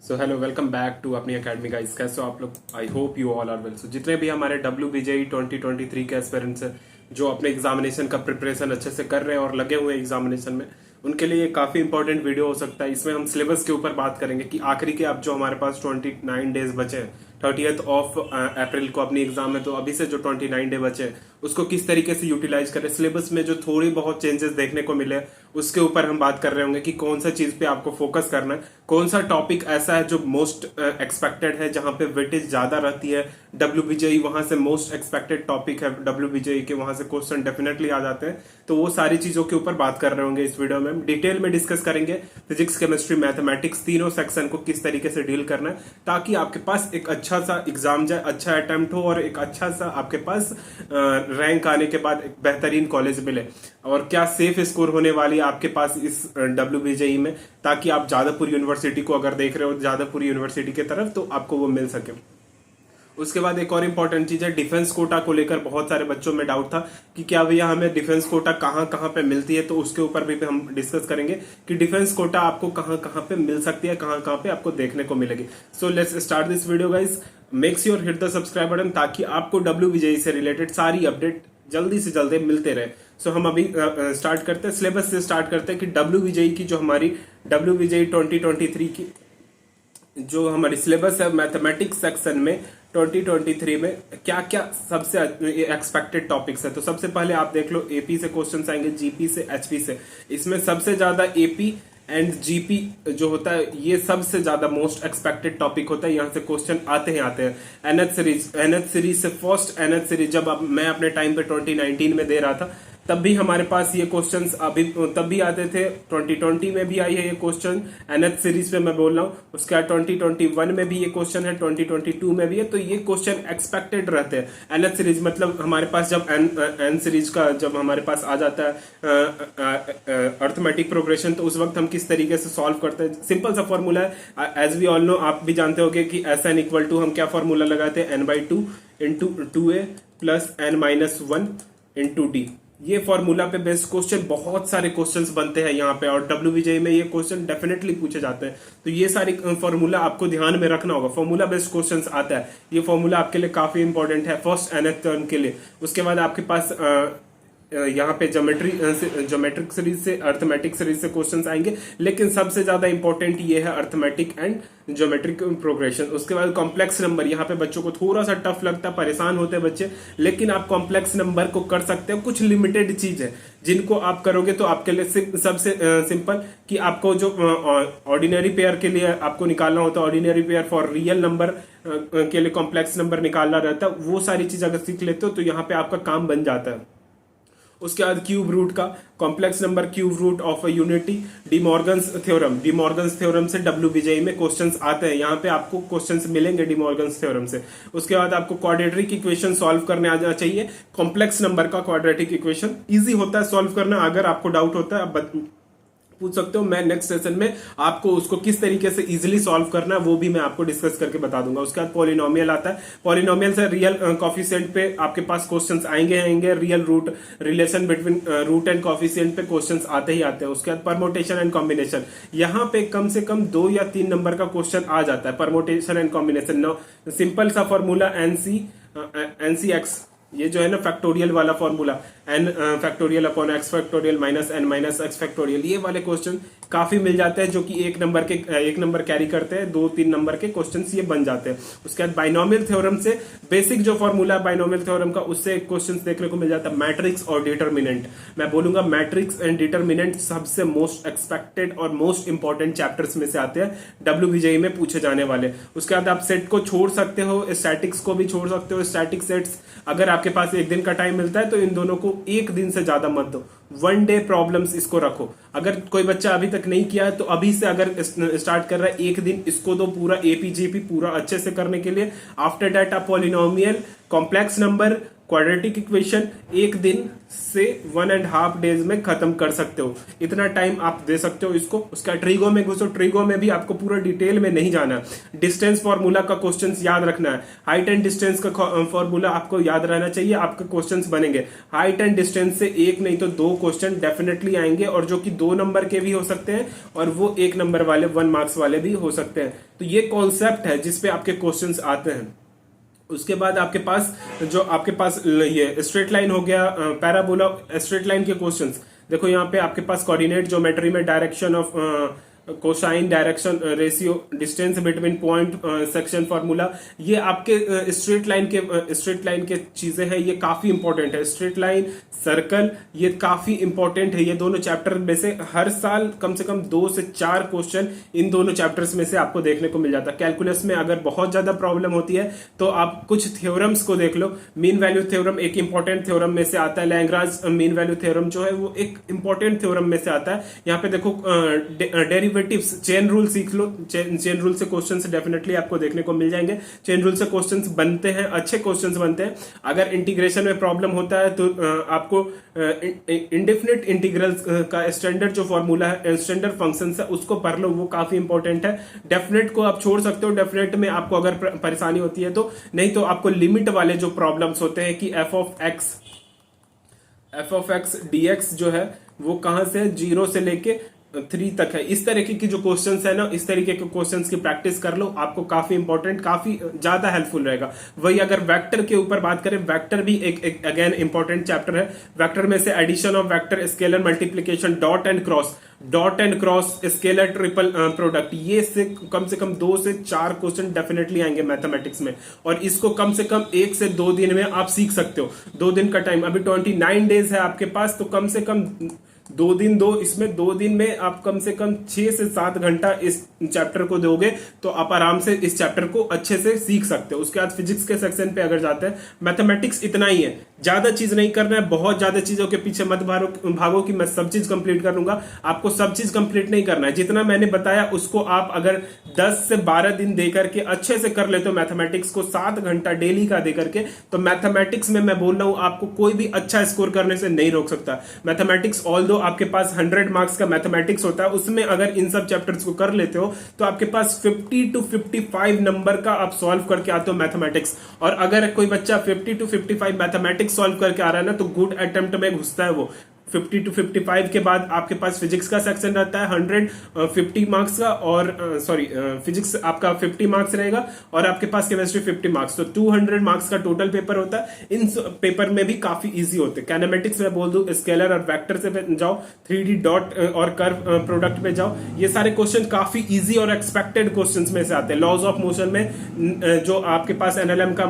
So hello welcome back to अपनी academy guys. कैसे हो आप लोग? I hope you all are well. So जितने भी हमारे WBJE 2023 के एस्पिरेंट्स हैं जो अपने एग्जामिनेशन का प्रिपरेशन अच्छे से कर रहे हैं और लगे हुए हैं एग्जामिनेशन में, उनके लिए काफी इंपॉर्टेंट वीडियो हो सकता है। इसमें हम सिलेबस के ऊपर बात करेंगे कि आखिरी के अब जो हमारे पास 29 डेज बचे हैं, 30th ऑफ अप्रैल को अपनी एग्जाम है, तो अभी से जो 29 डे बचे हैं उसको किस तरीके से यूटिलाइज करें। सिलेबस में जो थोड़ी बहुत चेंजेस देखने को मिले उसके ऊपर हम बात कर रहे होंगे कि कौन सा चीज पे आपको फोकस करना है, कौन सा टॉपिक ऐसा है जो मोस्ट एक्सपेक्टेड है, जहां पे वेटेज ज्यादा रहती है। WBJE वहां से मोस्ट एक्सपेक्टेड टॉपिक है, WBJE के वहां से क्वेश्चन डेफिनेटली आ जाते हैं। तो वो सारी चीजों के ऊपर बात कर रहे होंगे इस वीडियो में। हम डिटेल में डिस्कस करेंगे फिजिक्स, केमिस्ट्री, मैथमेटिक्स तीनों सेक्शन को किस तरीके से डील करना है, ताकि आपके पास एक अच्छा सा एग्जाम जाए, अच्छा अटेम्प्ट हो और एक अच्छा सा आपके पास रैंक आने के बाद एक बेहतरीन कॉलेज मिले। और क्या सेफ स्कोर होने वाली है आपके पास इस WBJE में, ताकि आप जादवपुर यूनिवर्सिटी को अगर देख रहे हो जादवपुर यूनिवर्सिटी की तरफ, तो आपको वो मिल सके। उसके बाद एक और इम्पोर्टेंट चीज है, डिफेंस कोटा को लेकर बहुत सारे बच्चों में डाउट था कि क्या भैया हमें डिफेंस कोटा कहाँ कहाँ पे मिलती है। तो उसके ऊपर भी हम डिस्कस करेंगे कि डिफेंस कोटा आपको कहाँ कहाँ पे मिल सकती है, कहाँ कहाँ पे आपको देखने को मिलेगी। So let's start this video guys. Make sure hit the subscribe button, ताकि आपको WBJE से रिलेटेड सारी अपडेट जल्दी से जल्दी मिलते रहे। सो हम अभी स्टार्ट करते हैं, सिलेबस से स्टार्ट करते हैं कि WBJE की जो हमारी WBJE 2023 की जो हमारी सिलेबस है मैथमेटिक्स सेक्शन में 2023 में क्या क्या सबसे एक्सपेक्टेड टॉपिक्स है। तो सबसे पहले आप देख लो, एपी से क्वेश्चंस आएंगे, जीपी से, एचपी से। इसमें सबसे ज्यादा एपी एंड जीपी जो होता है ये सबसे ज्यादा मोस्ट एक्सपेक्टेड टॉपिक होता है। यहाँ से क्वेश्चन आते हैं। एनएच सीरीज से फर्स्ट एनएच सीरीज जब मैं अपने टाइम पे 2019 में दे रहा था, तब भी हमारे पास ये क्वेश्चंस अभी तब भी आते थे। 2020 में भी आई है ये क्वेश्चन, एनएच सीरीज पे मैं बोल रहा हूँ। उसके बाद 2021 में भी ये क्वेश्चन है, 2022 में भी है। तो ये क्वेश्चन एक्सपेक्टेड रहते हैं। एनएच सीरीज मतलब हमारे पास जब एन सीरीज का जब हमारे पास आ जाता है अर्थमेटिक प्रोग्रेशन, तो उस वक्त हम किस तरीके से सॉल्व करते हैं। सिंपल सा फॉर्मूला है, एज वी ऑल नो, आप भी जानते होगे कि SN इक्वल टू हम क्या फॉर्मूला लगाते हैं, n/2 into 2a plus n-1 into d। ये फॉर्मूला पे बेस्ड क्वेश्चन बहुत सारे क्वेश्चंस बनते हैं यहाँ पे, और WBJE में ये क्वेश्चन डेफिनेटली पूछे जाते हैं। तो ये सारी फॉर्मूला आपको ध्यान में रखना होगा। फॉर्मूला बेस्ड क्वेश्चंस आता है, ये फॉर्मूला आपके लिए काफी इंपॉर्टेंट है फर्स्ट nth टर्म के लिए। उसके बाद आपके पास यहाँ पे ज्योमेट्रिक सीरीज से, अर्थमेटिक सीरीज से क्वेश्चंस आएंगे, लेकिन सबसे ज्यादा इंपॉर्टेंट ये है अर्थमेटिक एंड ज्योमेट्रिक प्रोग्रेशन। उसके बाद कॉम्प्लेक्स नंबर, यहाँ पे बच्चों को थोड़ा सा टफ लगता है, परेशान होते हैं बच्चे, लेकिन आप कॉम्प्लेक्स नंबर को कर सकते हो। कुछ लिमिटेड चीज है जिनको आप करोगे तो आपके लिए सबसे सिंपल कि आपको जो ऑर्डिनरी पेयर के लिए आपको निकालना होता है, ordinary pair for real number के लिए कॉम्प्लेक्स नंबर निकालना रहता है, वो सारी चीज अगर सीख लेते हो तो यहाँ पे आपका काम बन जाता है। उसके बाद क्यूब रूट का, complex number cube root of a unity, De Morgan's theorem से WBJE में क्वेश्चंस आते हैं। यहाँ पे आपको क्वेश्चंस मिलेंगे डिमॉर्गन्स थ्योरम से। उसके बाद आपको क्वाड्रेटिक इक्वेशन सॉल्व करने आ जाना चाहिए। कॉम्प्लेक्स नंबर का क्वाड्रेटिक इक्वेशन इजी होता है सॉल्व करना। अगर आपको डाउट होता है आप पूछ सकते हो, मैं नेक्स्ट सेशन में आपको उसको किस तरीके से इजीली सॉल्व करना है वो भी मैं आपको डिस्कस करके बता दूंगा। उसके बाद पॉलिनोमियल आता है, पॉलिनोमियल से रियल कॉफिशिएंट पे आपके पास क्वेश्चंस आएंगे। Real root, relation between root and coefficient पे क्वेश्चंस आते ही आते हैं। उसके बाद परमोटेशन एंड कॉम्बिनेशन, यहाँ पे कम से कम 2 या 3 नंबर का क्वेश्चन आ जाता है। परमोटेशन एंड कॉम्बिनेशन सिंपल सा फॉर्मूला NC x, ये जो है ना फैक्टोरियल वाला formula, n factorial upon x factorial minus n minus x factorial, ये वाले क्वेश्चन काफी मिल जाते हैं जो कि एक नंबर कैरी करते हैं। 2-3 नंबर के क्वेश्चंस ये बन जाते हैं। उसके बाद बाइनोमियल थ्योरम से बेसिक जो फॉर्मूला है बाइनोमियल थ्योरम का, उससे क्वेश्चंस देखने को मिल जाता है। मैट्रिक्स और डिटर्मिनेंट, मैं बोलूंगा मैट्रिक्स एंड डिटर्मिनेंट सबसे मोस्ट एक्सपेक्टेड और मोस्ट इंपॉर्टेंट चैप्टर्स में से आते हैं, WBJE में पूछे जाने वाले। उसके बाद आप सेट को छोड़ सकते हो, स्टैटिक्स को भी छोड़ सकते हो। स्टैटिक सेट्स अगर आपके पास एक दिन का टाइम मिलता है तो इन दोनों को एक दिन से ज्यादा मत दो, 1 डे प्रॉब्लम्स इसको रखो। अगर कोई बच्चा अभी तक नहीं किया है तो अभी से अगर स्टार्ट कर रहा है, एक दिन इसको दो पूरा APJP पूरा अच्छे से करने के लिए। आफ्टर दैट आप polynomial, complex number, quadratic equation एक दिन से 1.5 डेज में खत्म कर सकते हो, इतना टाइम आप दे सकते हो इसको। उसका ट्रिगो में घुसो, ट्रिगो में भी आपको पूरा डिटेल में नहीं जाना है। डिस्टेंस फॉर्मूला का क्वेश्चंस याद रखना है, हाइट एंड डिस्टेंस का फॉर्मूला आपको याद रहना चाहिए, आपके क्वेश्चंस बनेंगे। हाइट एंड डिस्टेंस से एक नहीं तो 2 क्वेश्चन डेफिनेटली आएंगे, और जो कि 2 नंबर के भी हो सकते हैं और वो 1 नंबर वाले 1 मार्क्स वाले भी हो सकते हैं। तो ये कॉन्सेप्ट है जिसपे आपके क्वेश्चंस आते हैं। उसके बाद आपके पास ये स्ट्रेट लाइन हो गया, पैराबोला, स्ट्रेट लाइन के क्वेश्चंस देखो। यहाँ पे आपके पास कोऑर्डिनेट ज्योमेट्री में direction of cosine, direction ratio, distance between point, section formula, ये आपके स्ट्रेट लाइन के चीजें हैं, ये काफी इंपॉर्टेंट है। स्ट्रेट लाइन, सर्कल, ये काफी इंपॉर्टेंट है। ये दोनों चैप्टर में से हर साल कम से कम 2 से 4 क्वेश्चन इन दोनों चैप्टर्स में से आपको देखने को मिल जाता है। कैलकुलस में अगर बहुत ज्यादा प्रॉब्लम होती है तो आप कुछ थ्योरम्स को देख लो। मीन वैल्यू थ्योरम एक इंपॉर्टेंट थ्योरम में से आता है। लैग्रांज मीन वैल्यू थ्योरम जो है वो एक इंपॉर्टेंट थ्योरम में से आता है। यहाँ पे देखो डेरिवेटिव्स, चेन रूल सीख लो। चेन रूल से क्वेश्चंस डेफिनेटली आपको देखने को मिल जाएंगे। चेन रूल से क्वेश्चंस बनते हैं, अच्छे क्वेश्चंस बनते हैं। अगर इंटीग्रेशन में प्रॉब्लम होता है तो आपको इंडेफिनिट इंटीग्रल का स्टैंडर्ड जो फॉर्मूला है, स्टैंडर्ड फंक्शन है, उसको पढ़ लो, वो काफी इंपॉर्टेंट है। डेफिनेट को आप छोड़ सकते हो, डेफिनेट में आपको अगर परेशानी होती है तो, नहीं तो आपको लिमिट वाले जो प्रॉब्लम्स होते हैं कि एफ ऑफ एक्स डीएक्स जो है वो कहां से 0 से लेके 3 तक है, इस तरीके की जो क्वेश्चंस है ना, इस तरीके के क्वेश्चंस की प्रैक्टिस कर लो, आपको काफी इंपॉर्टेंट, काफी ज्यादा हेल्पफुल रहेगा। वही अगर वेक्टर के ऊपर बात करें, वेक्टर भी एक अगेन इंपॉर्टेंट चैप्टर है। वेक्टर में से addition of vector, scalar multiplication, dot and cross, scalar triple product, ये से कम 2 से 4 क्वेश्चन डेफिनेटली आएंगे मैथमेटिक्स में, और इसको कम से कम 1 से 2 दिन में आप सीख सकते हो। 2 दिन का टाइम, अभी 29 डेज है आपके पास, तो कम से कम 2 दिन दो, इसमें 2 दिन में आप कम से कम 6 से 7 घंटा इस चैप्टर को दोगे तो आप आराम से इस चैप्टर को अच्छे से सीख सकते हो। उसके बाद फिजिक्स के सेक्शन पे अगर जाते हैं, मैथमेटिक्स इतना ही है, ज्यादा चीज नहीं करना है, बहुत ज्यादा चीजों के पीछे मत भागो कि मैं सब चीज कंप्लीट कर लूंगा। आपको सब चीज कंप्लीट नहीं करना है, जितना मैंने बताया उसको आप अगर 10 से 12 दिन देकर के अच्छे से कर लेते हो, मैथमेटिक्स को 7 घंटा डेली का देकर के, तो मैथमेटिक्स में मैं बोल रहा हूं आपको कोई भी अच्छा स्कोर करने से नहीं रोक सकता। मैथमेटिक्स ऑल्दो आपके पास 100 मार्क्स का मैथमेटिक्स होता है, उसमें अगर इन सब चैप्टर्स को कर लेते हो तो आपके पास 50 to 55 नंबर का आप सॉल्व करके आते हो मैथमेटिक्स। और अगर कोई बच्चा 50 to 55 मैथमेटिक्स सॉल्व करके आ रहा है ना, तो गुड अटेम्प्ट में घुसता है वो। 50 to 55 के बाद आपके पास फिजिक्स का सेक्शन रहता है 150 मार्क्स का, और फिजिक्स आपका 50 मार्क्स रहेगा, और आपके पास केमिस्ट्री 50 मार्क्स, तो 200 मार्क्स का टोटल पेपर होता है। इन पेपर में भी काफी इजी होते हैं। कैनेमेटिक्स में बोल दूं, स्केलर और वेक्टर से जाओ, 3D डॉट और कर्व प्रोडक्ट पे जाओ, ये सारे क्वेश्चन काफी इजी और एक्सपेक्टेड क्वेश्चन में से आते हैं। लॉज ऑफ मोशन में जो आपके पास एनएलएम का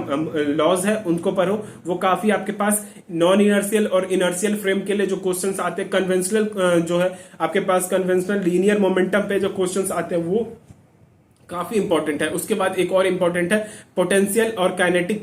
लॉज है उनको पढ़ो, वो काफी आपके पास नॉन इनर्शियल और इनर्शियल फ्रेम के लिए जो क्वेश्चंस आते हैं, कन्वेंशनल जो है आपके पास कन्वेंशनल लीनियर मोमेंटम पे जो क्वेश्चंस आते हैं वो काफी इंपॉर्टेंट है। उसके बाद एक और इंपॉर्टेंट है पोटेंशियल और काइनेटिक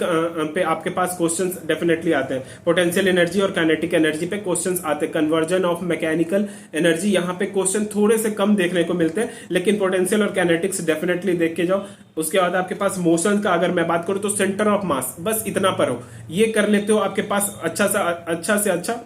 पे आपके पास क्वेश्चंस डेफिनेटली आते हैं। पोटेंशियल एनर्जी और काइनेटिक एनर्जी पे क्वेश्चंस आते हैं। कन्वर्जन ऑफ मैकेनिकल एनर्जी, यहाँ पे क्वेश्चन थोड़े से कम देखने को मिलते हैं, लेकिन पोटेंशियल और काइनेटिक्स डेफिनेटली देख के जाओ। उसके बाद आपके पास मोशन का अगर मैं बात करूं तो सेंटर ऑफ मास, बस इतना पर हो, ये कर लेते हो, आपके पास अच्छा से अच्छा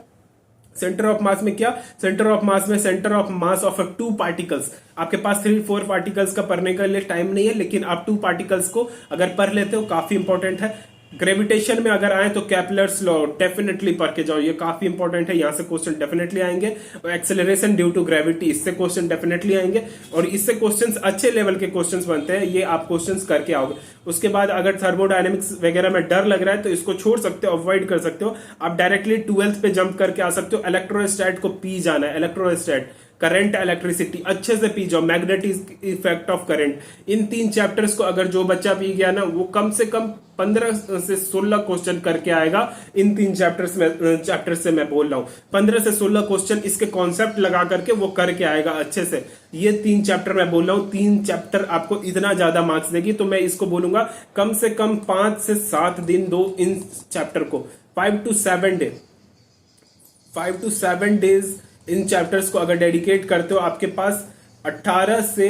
सेंटर ऑफ मास में क्या, सेंटर ऑफ मास में centre of mass of 2 particles, आपके पास 3-4 पार्टिकल्स का पढ़ने के लिए टाइम नहीं है, लेकिन आप 2 पार्टिकल्स को अगर पढ़ लेते हो काफी इंपॉर्टेंट है। ग्रेविटेशन में अगर आए तो कैपलर्स लॉ डेफिनेटली पढ़ के जाओ, ये काफी इंपॉर्टेंट है, यहां से क्वेश्चन डेफिनेटली आएंगे। और एक्सेलरेशन ड्यू टू ग्रेविटी, इससे क्वेश्चन डेफिनेटली आएंगे, और इससे क्वेश्चंस अच्छे लेवल के क्वेश्चंस बनते हैं, ये आप क्वेश्चंस करके आओगे। उसके बाद अगर थर्मोडायनेमिक्स वगैरह में डर लग रहा है तो इसको छोड़ सकते हो, अवॉइड कर सकते हो, आप डायरेक्टली 12th पे जंप करके आ सकते हो। इलेक्ट्रोस्टैट को पी जाना है, इलेक्ट्रोस्टैट, करंट, इलेक्ट्रिसिटी अच्छे से पी जाओ, magnetic effect of current, in 3 chapters को अगर जो बच्चा पी गया ना, वो कम से कम 15 से 16 क्वेश्चन करके आएगा इन 3 चैप्टर्स से मैं बोल रहा हूं। 15 से 16 क्वेश्चन इसके कॉन्सेप्ट लगा करके वो करके आएगा अच्छे से। ये 3 चैप्टर मैं बोल रहा हूं, 3 चैप्टर आपको इतना ज्यादा मार्क्स देगी, तो मैं इसको बोलूंगा कम से कम 5 से 7 दिन दो इन चैप्टर को, 5 to 7 डेज इन चैप्टर्स को अगर डेडिकेट करते हो, आपके पास 18 से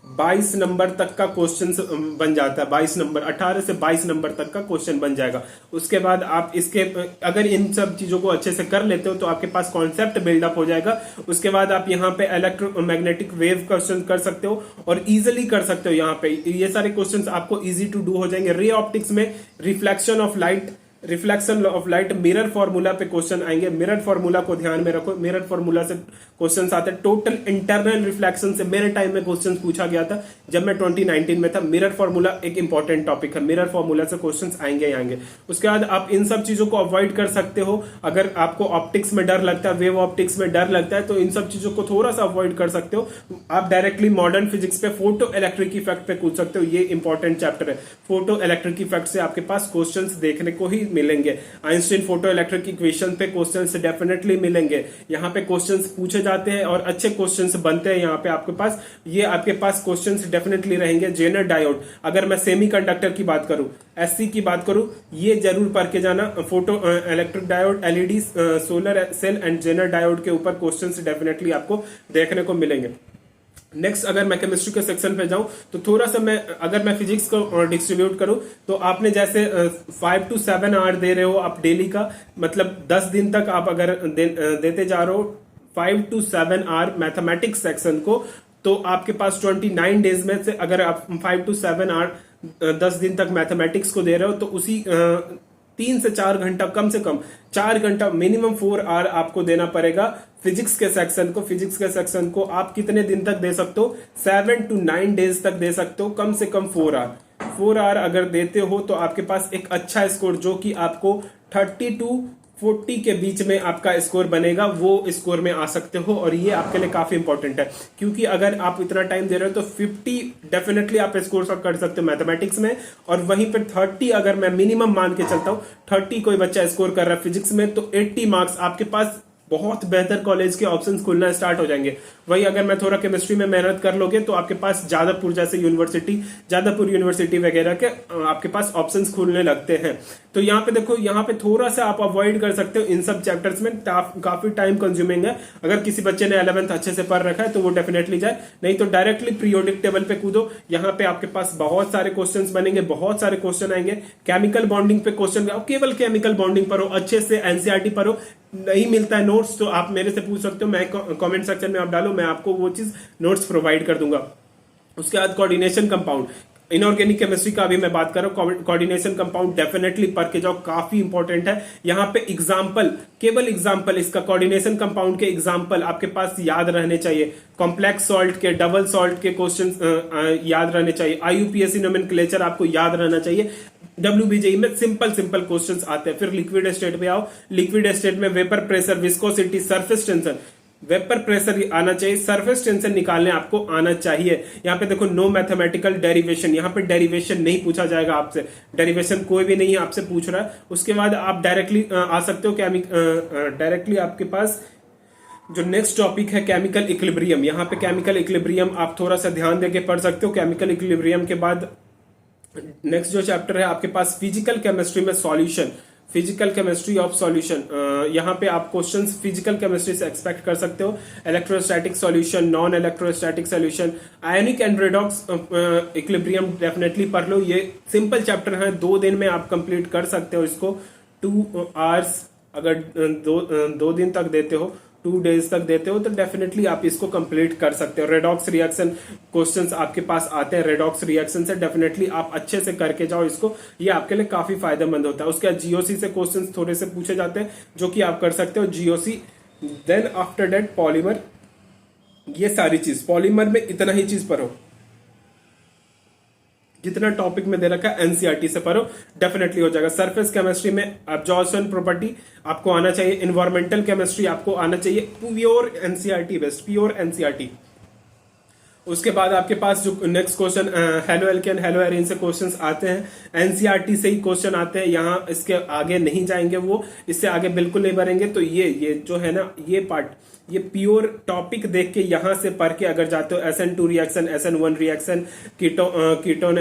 22 नंबर तक का क्वेश्चन बन जाता है। 22 नंबर, 18 से 22 नंबर तक का क्वेश्चन बन जाएगा। उसके बाद आप इसके अगर इन सब चीजों को अच्छे से कर लेते हो तो आपके पास कॉन्सेप्ट बिल्डअप हो जाएगा। उसके बाद आप यहाँ पे इलेक्ट्रोमैग्नेटिक वेव क्वेश्चन कर सकते हो और इजिली कर सकते हो। यहाँ पे ये सारे क्वेश्चन आपको इजी टू डू हो जाएंगे। रे ऑप्टिक्स में reflection of light, mirror formula पे क्वेश्चन आएंगे। मिरर फॉर्मूला को ध्यान में रखो, मिरर फॉर्मूला से क्वेश्चंस आते हैं। टोटल इंटरनल रिफ्लेक्शन से मेरे टाइम में क्वेश्चंस पूछा गया था जब मैं 2019 में था। मिरर फॉर्मूला एक इंपॉर्टेंट टॉपिक है, मिरर फॉर्मूला से क्वेश्चंस आएंगे। उसके बाद आप इन सब चीजों को अवॉइड कर सकते हो। अगर आपको ऑप्टिक्स में डर लगता है, वेव ऑप्टिक्स में डर लगता है, तो इन सब चीजों को थोड़ा सा अवॉइड कर सकते हो। आप डायरेक्टली मॉडर्न फिजिक्स पे, फोटो इलेक्ट्रिक इफेक्ट पे कूद सकते हो। ये इंपॉर्टेंट चैप्टर है। फोटो इलेक्ट्रिक इफेक्ट से आपके पास क्वेश्चंस देखने को ही मिलेंगे। आइंस्टीन फोटो इलेक्ट्रिक इक्वेशन पे क्वेश्चंस डेफिनेटली मिलेंगे। यहाँ पे क्वेश्चंस पूछे जाते हैं और अच्छे क्वेश्चंस बनते हैं। यहाँ पे आपके पास क्वेश्चंस डेफिनेटली रहेंगे। जेनर डायोड, अगर मैं सेमीकंडक्टर की बात करूं, एससी की बात करूं, ये जरूर पढ़ के जाना। Photo electric diode, LED, solar cell and zener diode के ऊपर क्वेश्चंस डेफिनेटली आपको देखने को मिलेंगे। नेक्स्ट, अगर मैं केमिस्ट्री के सेक्शन पे जाऊं तो थोड़ा सा अगर मैं फिजिक्स को डिस्ट्रीब्यूट करूं तो आपने जैसे 5 to 7 आवर दे रहे हो आप डेली का, मतलब 10 दिन तक आप अगर देते जा रहे हो 5 to 7 आवर मैथमेटिक्स सेक्शन को, तो आपके पास 29 डेज में से अगर आप 5 to 7 आवर 10 दिन तक मैथमेटिक्स को दे रहे हो तो उसी 3 से 4 घंटा, कम से कम 4 घंटा, मिनिमम 4 आवर आपको देना पड़ेगा फिजिक्स के सेक्शन को आप कितने दिन तक दे सकते हो? 7 to 9 डेज तक दे सकते हो, कम से कम 4 आवर अगर देते हो तो आपके पास एक अच्छा स्कोर, जो कि आपको 30 to 40 के बीच में आपका स्कोर बनेगा, वो स्कोर में आ सकते हो। और ये आपके लिए काफी इंपॉर्टेंट है, क्योंकि अगर आप इतना टाइम दे रहे हो तो 50 डेफिनेटली आप स्कोर कर सकते हो मैथमेटिक्स में। और वहीं पर 30 अगर मैं मिनिमम मान के चलता हूं, 30 कोई बच्चा स्कोर कर रहा है फिजिक्स में, तो 80 मार्क्स आपके पास बहुत बेहतर कॉलेज के ऑप्शंस खुलना स्टार्ट हो जाएंगे। वही अगर मैं थोड़ा केमिस्ट्री में मेहनत कर लोगे तो आपके पास जादवपुर जैसे जादवपुर यूनिवर्सिटी वगैरह के आपके पास ऑप्शंस खुलने लगते हैं। तो यहाँ पे देखो, यहाँ पे थोड़ा सा आप अवॉइड कर सकते हो इन सब चैप्टर्स में, काफी टाइम कंज्यूमिंग है। अगर किसी बच्चे ने 11th अच्छे से पढ़ रखा है तो वो डेफिनेटली जाए, नहीं तो डायरेक्टली पीरियोडिक टेबल पे कूदो। यहाँ पे आपके पास बहुत सारे क्वेश्चन बनेंगे, बहुत सारे क्वेश्चन आएंगे। केमिकल बॉन्डिंग पे क्वेश्चन, केवल केमिकल बॉन्डिंग पढ़ो, अच्छे से एनसीईआरटी पढ़ो। नहीं मिलता है नोट्स तो आप मेरे से पूछ सकते हो, मैं कमेंट सेक्शन में आप डालो, मैं आपको वो चीज नोट्स प्रोवाइड कर दूंगा। उसके बाद कोऑर्डिनेशन कंपाउंड, इनऑर्गेनिक केमिस्ट्री का भी मैं बात कर रहा हूँ। कोऑर्डिनेशन कंपाउंड डेफिनेटली पढ़ के जाओ, काफी इंपॉर्टेंट है। यहाँ पे केवल एग्जाम्पल, इसका कोऑर्डिनेशन कंपाउंड के एग्जाम्पल आपके पास याद रहने चाहिए। कॉम्प्लेक्स सॉल्ट के, डबल सॉल्ट के क्वेश्चन याद रहने चाहिए। आईयूपीएसी नोमेनक्लेचर आपको याद रहना चाहिए। WBJE में सिंपल क्वेश्चंस आते हैं। फिर लिक्विड स्टेट पे आओ, लिक्विड स्टेट में vapour pressure, viscosity, surface tension. Vapour pressure आना चाहिए, सरफेस टेंशन निकालने आपको आना चाहिए। यहाँ पे देखो, नो मैथमेटिकल डेरिवेशन, यहाँ पे डेरिवेशन नहीं पूछा जाएगा आपसे, डेरिवेशन कोई भी नहीं आपसे पूछ रहा है। उसके बाद आप डायरेक्टली आ सकते हो, डायरेक्टली आपके पास जो नेक्स्ट टॉपिक है केमिकल इक्विलिब्रियम। यहाँ पे केमिकल इक्विलिब्रियम आप थोड़ा सा ध्यान देके पढ़ सकते हो। केमिकल इक्विलिब्रियम के बाद नेक्स्ट जो चैप्टर है आपके पास फिजिकल केमिस्ट्री में solution, physical chemistry of solution. यहाँ पे आप क्वेश्चंस फिजिकल केमिस्ट्री से एक्सपेक्ट कर सकते हो। Electrostatic solution, non electrostatic solution, ionic and redox equilibrium definitely पढ़ लो। ये सिंपल चैप्टर है, 2 दिन में आप कंप्लीट कर सकते हो इसको। 2 आवर्स अगर 2 दिन तक देते हो, 2 डेज तक देते हो, तो डेफिनेटली आप इसको कंप्लीट कर सकते हो। रेडॉक्स रिएक्शन क्वेश्चंस आपके पास आते हैं, रेडॉक्स रिएक्शन से डेफिनेटली आप अच्छे से करके जाओ इसको, ये आपके लिए काफी फायदेमंद होता है। उसके बाद जीओसी से क्वेश्चंस थोड़े से पूछे जाते हैं, जो कि आप कर सकते हो GOC. Then after that polymer, ये सारी चीज पॉलीमर में इतना ही चीज पढ़ो, जितना टॉपिक में दे रखा है एनसीईआरटी से पढ़ो, डेफिनेटली हो जाएगा। सरफेस केमिस्ट्री में एब्जॉर्प्शन प्रॉपर्टी आपको आना चाहिए। इन्वायरमेंटल केमिस्ट्री आपको आना चाहिए, pure NCERT based, pure NCERT. उसके बाद आपके पास जो next question halo alkane, hello arene से क्वेश्चंस आते हैं, एनसीईआरटी से ही क्वेश्चन आते हैं। यहाँ इसके आगे नहीं जाएंगे, वो इससे आगे बिल्कुल नहीं बढ़ेंगे। तो ये जो है ना, ये पार्ट ये प्योर टॉपिक देख के यहाँ से पढ़ के अगर जाते हो SN2 reaction, SN1 reaction, ketone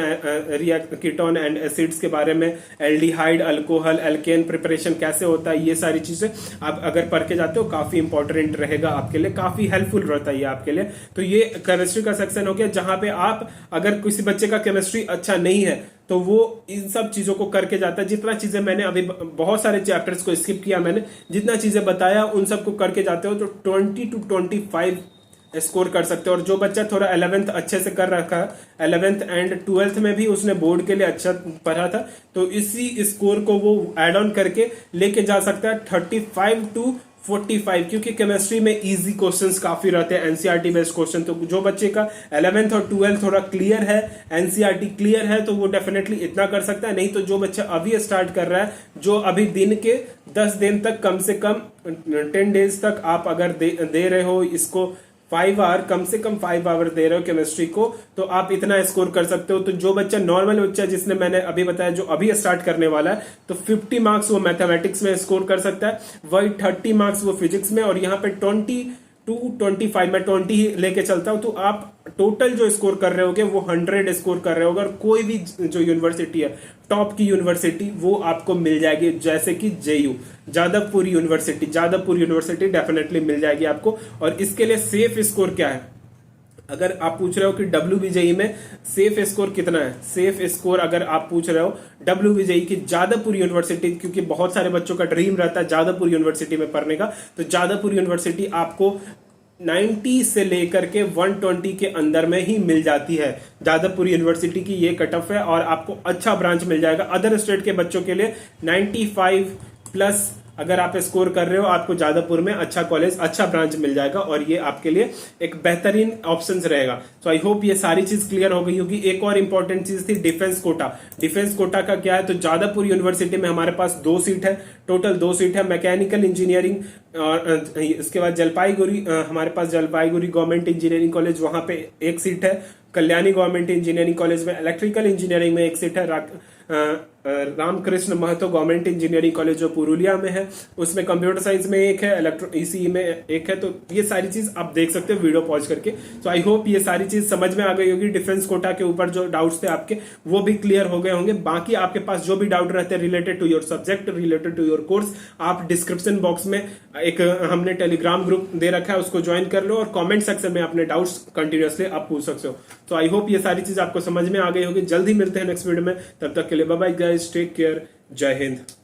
and acids के बारे में, एल्डिहाइड, अल्कोहल, एल्केन प्रिपरेशन कैसे होता है, ये सारी चीजें आप अगर पढ़ के जाते हो काफी इंपॉर्टेंट रहेगा आपके लिए, काफी हेल्पफुल रहता है ये आपके लिए। तो ये केमिस्ट्री का सेक्शन हो गया जहां पे आप अगर किसी बच्चे का केमिस्ट्री अच्छा नहीं है तो वो इन सब चीजों को करके जाता है। जितना चीजें मैंने अभी बहुत सारे चैप्टर्स को स्किप किया मैंने, जितना चीजें बताया उन सबको करके जाते हो तो 20 to 25 स्कोर कर सकते हो। और जो बच्चा थोड़ा 11th अच्छे से कर रखा है, 11th एंड 12th में भी उसने बोर्ड के लिए अच्छा पढ़ा था, तो इसी स्कोर को वो एड ऑन करके लेके जा सकता है 35 to 45, क्योंकि केमिस्ट्री में इजी क्वेश्चंस काफी रहते हैं, एनसीईआरटी बेस्ड क्वेश्चन। तो जो बच्चे का 11th और 12th थोड़ा क्लियर है, एनसीईआरटी क्लियर है, तो वो डेफिनेटली इतना कर सकता है। नहीं तो जो बच्चा अभी स्टार्ट कर रहा है, जो अभी दिन के 10 दिन तक कम से कम 10 डेज तक आप अगर दे रहे हो इसको 5 आवर, कम से कम 5 आवर दे रहे हो केमिस्ट्री को, तो आप इतना स्कोर कर सकते हो। तो जो बच्चा नॉर्मल बच्चा, जिसने मैंने अभी बताया जो अभी स्टार्ट करने वाला है, तो 50 मार्क्स वो मैथमेटिक्स में स्कोर कर सकता है, वही 30 मार्क्स वो फिजिक्स में, और यहाँ पे 20 to 25, मैं 20 ही लेके चलता हूं। तो आप टोटल जो स्कोर कर रहे होगे वो 100 स्कोर कर रहे होगे, और कोई भी जो यूनिवर्सिटी है टॉप की यूनिवर्सिटी वो आपको मिल जाएगी, जैसे कि जेयू जादवपुर यूनिवर्सिटी डेफिनेटली मिल जाएगी आपको। और इसके लिए सेफ स्कोर क्या है, अगर आप पूछ रहे हो कि WBJE में सेफ स्कोर कितना है, सेफ स्कोर अगर आप पूछ रहे हो WBJE की जादवपुर यूनिवर्सिटी, क्योंकि बहुत सारे बच्चों का ड्रीम रहता है जादवपुर यूनिवर्सिटी में पढ़ने का, तो जादवपुर यूनिवर्सिटी आपको 90 से लेकर के 120 के अंदर में ही मिल जाती है। जादवपुर यूनिवर्सिटी की ये कट ऑफ है, और आपको अच्छा ब्रांच मिल जाएगा। अदर स्टेट के बच्चों के लिए 95 प्लस अगर आप स्कोर कर रहे हो, आपको जादवपुर में अच्छा कॉलेज, अच्छा ब्रांच मिल जाएगा, और ये आपके लिए एक बेहतरीन ऑप्शन रहेगा। तो आई होप ये सारी चीज क्लियर हो गई होगी। एक और इंपॉर्टेंट चीज थी डिफेंस कोटा। डिफेंस कोटा का क्या है, तो जादवपुर यूनिवर्सिटी में हमारे पास 2 सीट है, टोटल 2 सीट है, मैकेनिकल इंजीनियरिंग, और इसके बाद जलपाईगुड़ी, हमारे पास जलपाईगुड़ी गवर्नमेंट इंजीनियरिंग कॉलेज, वहां पे 1 सीट है। कल्याणी गवर्नमेंट इंजीनियरिंग कॉलेज में इलेक्ट्रिकल इंजीनियरिंग में 1 सीट है। Ramkrishna Mahato government engineering college जो पुरुलिया में है, उसमें कंप्यूटर साइंस में 1 है, इलेक्ट्रो ईसीई में 1 है। तो ये सारी चीज आप देख सकते हो वीडियो पॉज करके। तो आई होप ये सारी चीज समझ में आ गई होगी। डिफेंस कोटा के ऊपर जो डाउट्स थे आपके वो भी क्लियर हो गए होंगे। बाकी आपके पास जो भी डाउट रहते हैं related to your subject, related to your course, आप डिस्क्रिप्शन बॉक्स में एक हमने टेलीग्राम ग्रुप दे रखा है, उसको ज्वाइन कर लो, और कॉमेंट सेक्शन में अपने डाउट्स कंटिन्यूअसली आप पूछ सकते हो। तो आई होप ये सारी चीज आपको समझ में आ गई होगी। जल्दी मिलते हैं नेक्स्ट वीडियो में, तब तक के लिए bye bye guys, take care, जय हिंद।